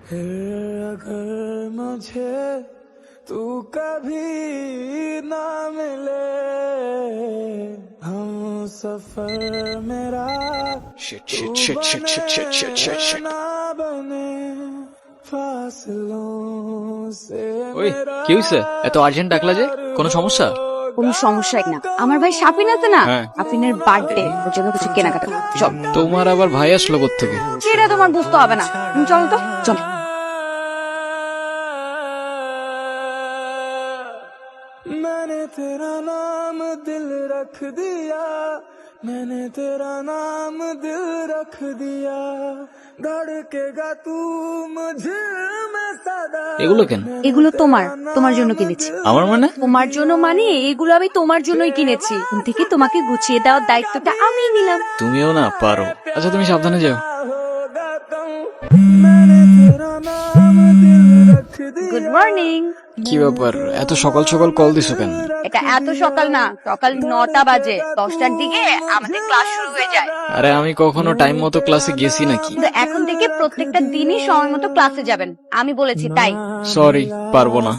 फिर अगर मुझे तू कभी ना मिले हम सफर मेरा Shit, shit, shit, shit, shit, shit, shit, shit, shit. ना बने फासलों से ওই কি হইছে? এত আর্জেন্ট ডাকলা যে? কোনো সমস্যা? কোনো সমস্যাই না। আমার ভাই শাপিন আছে না, হ্যাঁ। শাপিনের বার্থডে, ওর জন্য কিছু কেনাকাটা করতে। চল। তোমার আবার ভাই আসলো কোত্থেকে? সেটা তোমার বুঝতে হবে না, তুমি চলো তো, চল। मैंने तेरा नाम दिल रख दिया मैंने तेरा नाम दिल रख दिया धड़केगा तू मुझे में सदा এগুলো কেন? এগুলো তোমার, তোমার জন্য কিনেছি। আমার মানে? তোমার জন্য মানে এগুলো আমি তোমার জন্যই কিনেছি। এখন থেকে তোমাকে গুছিয়ে দেওয়ার দায়িত্বটা আমি নিলাম। তুমিও না পারো। আচ্ছা তুমি সাবধানে যাও। होगा तुम मैंने तेरा नाम दिल रख दिया গুড মর্নিং। কি ব্যাপার এত সকাল সকাল কল দিছো কেন? এটা এত সকাল না, সকাল 9টা বাজে। 10টার দিকে আমাদের ক্লাস শুরু হয়ে যায়। আরে আমি কখনো টাইম মতো ক্লাসে গেছি নাকি? কিন্তু এখন থেকে প্রত্যেকটা দিনই সময় মতো ক্লাসে যাবেন, আমি বলেছি তাই। সরি পারবো না।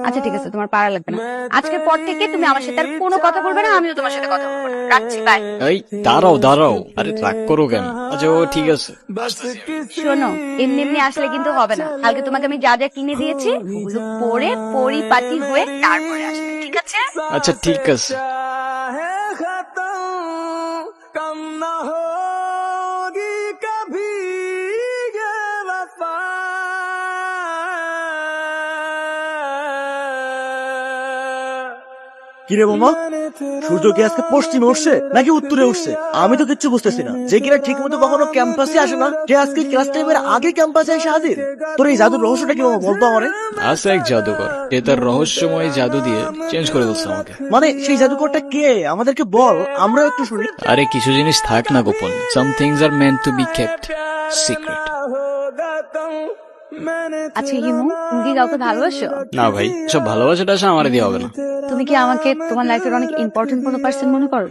আচ্ছা ঠিক আছে, তোমার পারা লাগবে না। আজকের পর থেকে তুমি আমার সাথে আর কোনো কথা বলবে না, আমিও তোমার সাথে কথা বলবো না। রাখছি, বাই। এই দাঁড়াও দাঁড়াও, আরে রাগ করো কেন? আচ্ছা ও ঠিক আছে। শোনো, এমনি এমনি আসলে কিন্তু হবে না। কালকে তোমাকে আমি যা যা কিনে দিয়েছি ওগুলো পরে পরিপাটি হয়ে তারপরে আসবে, ঠিক আছে? আচ্ছা ঠিক আছে। है खत्म कम न होगी कभी ये वफा কিরে মামা, সূর্য কি আজকে পশ্চিমে উঠছে নাকি উত্তরে উঠছে? আমি তো কিচ্ছু বুঝতেছি না। যে কিনা ঠিক মতো কখনো ক্যাম্পাসে আসে না, যে আজকে ক্লাস টাইমের আগে ক্যাম্পাসে এসে হাজির। তোর এই জাদুর রহস্যটা কি মামা, বলতো আমারে? আছে এক জাদুকর, এ তার রহস্যময় জাদু দিয়ে চেঞ্জ করে দিচ্ছে আমাকে। মানে সেই জাদুকরটা কে, আমাদেরকে বল, আমরাও একটু শুনি। আরে কিছু জিনিস থাক না গোপন। Some things are meant to be kept secret. होगा तुम मैंने আচ্ছা হিমু, তুমি কি কাউকে ভালোবাসো? না ভাই, সব ভালোবাসাটা আসে আমারে দিয়ে হবে না। তুমি কি আমাকে তোমার লাইফের অনেক ইম্পর্টেন্ট কোনো পার্সন মনে করো?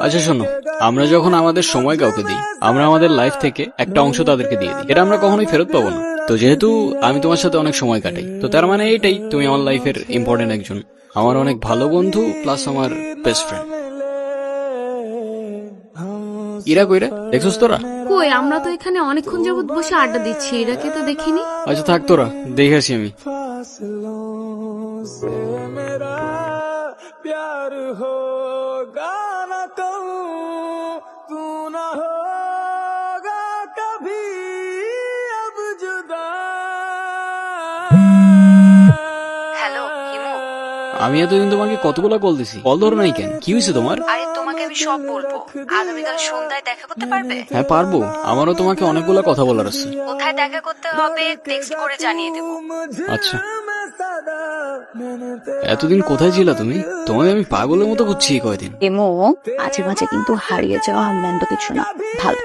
আচ্ছা শোনো, আমরা যখন আমাদের সময় কাউকে দিই, আমরা আমাদের লাইফ থেকে একটা অংশ তাদেরকে দিয়ে দিই। এটা আমরা কখনোই ফেরত পাবো না। তো যেহেতু আমি তোমার সাথে অনেক সময় কাটাই, তো তার মানে এইটাই তুমি আমার লাইফের ইম্পর্টেন্ট একজন, আমার অনেক ভালো বন্ধু প্লাস আমার বেস্ট ফ্রেন্ড। ইরা কইরা দেখছস তোরা? কই, আমরা তো এখানে অনেকক্ষণ যাবত বসে আড্ডা দিচ্ছি, এরাকে তো দেখিনি। আচ্ছা থাক তোরা, দেখে আসি আমি। फासलों से मेरा प्यार होगा न कहूँ तू न होगा कभी अब जुदा হ্যালো হিমু। আমি এতদিন তোমাকে কতগুলা কল দিছি, কল ধরো নাই কেন? কি হয়েছে তোমার? আরে তোমাকে আমি সব বলবো। আগামীকাল সন্ধ্যায় দেখা করতে পারবে? হ্যাঁ পারবো, আমারও তোমাকে অনেকগুলা কথা বলার আছে। কোথায় দেখা করতে হবে টেক্সট করে জানিয়ে দেবো। আচ্ছা এতদিন কোথায় ছিলা তুমি? তোমাকে আমি পাগলের মতো বুঝছি কয়দিন। এমো, মাঝে মাঝে কিন্তু হারিয়ে যাওয়া মেন্দ কিছু না, ভালো।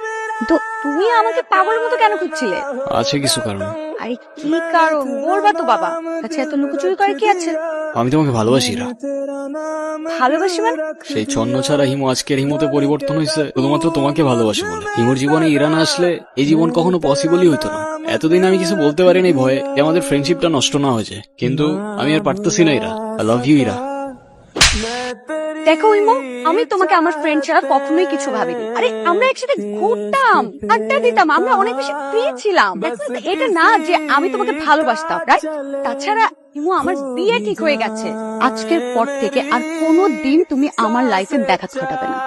তো তুমি আমাকে পাগলের মতো কেন খুঁজছিলে? আছে কিছু কারণ। আরে কি কারণ বলবা তো বাবা, আচ্ছা এত লুকোচুরি করে কি আছে? আমি তোমাকে ভালোবাসি ইরা। ভালোবাসি মানে? সেই ছন্ন ছাড়া হিমু আজকের হিমুতে পরিবর্তন হয়েছে শুধুমাত্র তোমাকে ভালোবাসি বলে। হিমুর জীবনে ইরা না আসলে এই জীবন কখনো পসিবলই হইতো না। এতদিন আমি কিছু বলতে পারিনি ভয়ে যে আমাদের ফ্রেন্ডশিপটা নষ্ট না হয়ে যায়, কিন্তু আমি আর পারতেছি না Ira. I love you Ira. দেখো ইমো, আমি তোমাকে আমার ফ্রেন্ড ছাড়া কখনোই কিছু ভাবিনি। আরে আমরা একসাথে ঘুরতাম, আড্ডা দিতাম, আমরা অনেক বেশি ফ্রি ছিলাম। এটা না যে আমি তোমাকে ভালোবাসতাম, রাইট? তাছাড়া ইমো, আমার বিয়ে ঠিক হয়ে গেছে। আজকের পর থেকে আর কোনো দিন তুমি আমার লাইফে দেখা ঘটাবে না।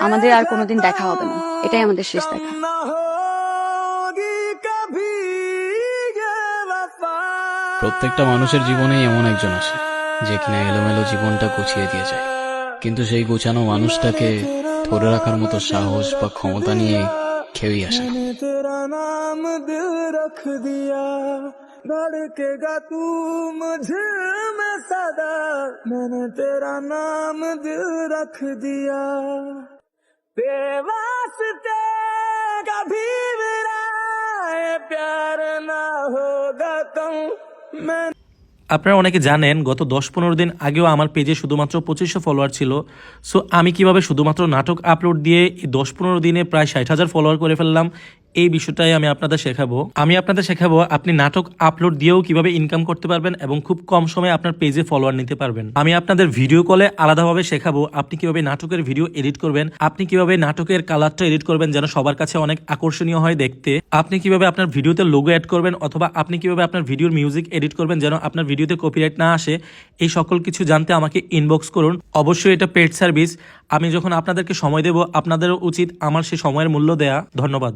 আমাদের আর কোনোদিন দেখা হবে না, এটাই আমাদের শেষ দেখা। न होगी कभी ये वफा প্রত্যেকটা মানুষের জীবনেই এমন একজন আসে যে কিনা এলোমেলো জীবনটা গুছিয়ে দিয়ে যায়, কিন্তু সেই গোছানো মানুষটাকে ধরে রাখার মতো সাহস বা ক্ষমতা নিয়ে কেউই আসে না। मैंने तेरा नाम दिल रख दिया धड़केगा तू मुझे में सदा मैंने तेरा नाम दिल रख दिया बेवास्ते कभी मेरा ये प्यार ना होगा तुम मैं আপনারা অনেকে জানেন গত 10-15 দিন আগেও আমার পেজে শুধুমাত্র 2500 ফলোয়ার ছিল। সো আমি কিভাবে শুধুমাত্র নাটক আপলোড দিয়ে এই 10-15 দিনে প্রায় 60,000 ফলোয়ার করে ফেললাম, এই বিষয়টাই আমি আপনাদের শেখাবো। আমি আপনাদের শেখাবো আপনি নাটক আপলোড দিয়েও কিভাবে ইনকাম করতে পারবেন এবং খুব কম সময়ে আপনার পেজে ফলোয়ার নিতে পারবেন। আমি আপনাদের ভিডিও কলে আলাদাভাবে শেখাবো আপনি কিভাবে নাটকের ভিডিও এডিট করবেন, আপনি কিভাবে নাটকের কালারটা এডিট করবেন যেন সবার কাছে অনেক আকর্ষণীয় হয় দেখতে, আপনি কিভাবে আপনার ভিডিওতে লোগো অ্যাড করবেন, অথবা আপনি কিভাবে আপনার ভিডিওর মিউজিক এডিট করবেন যেন আপনার ভিডিওতে কপিরাইট না আসে। এই সকল কিছু জানতে আমাকে ইনবক্স করুন। অবশ্যই এটা পেড সার্ভিস। আমি যখন আপনাদেরকে সময় দেব আপনাদেরও উচিত আমার সেই সময়ের মূল্য দেয়া। ধন্যবাদ।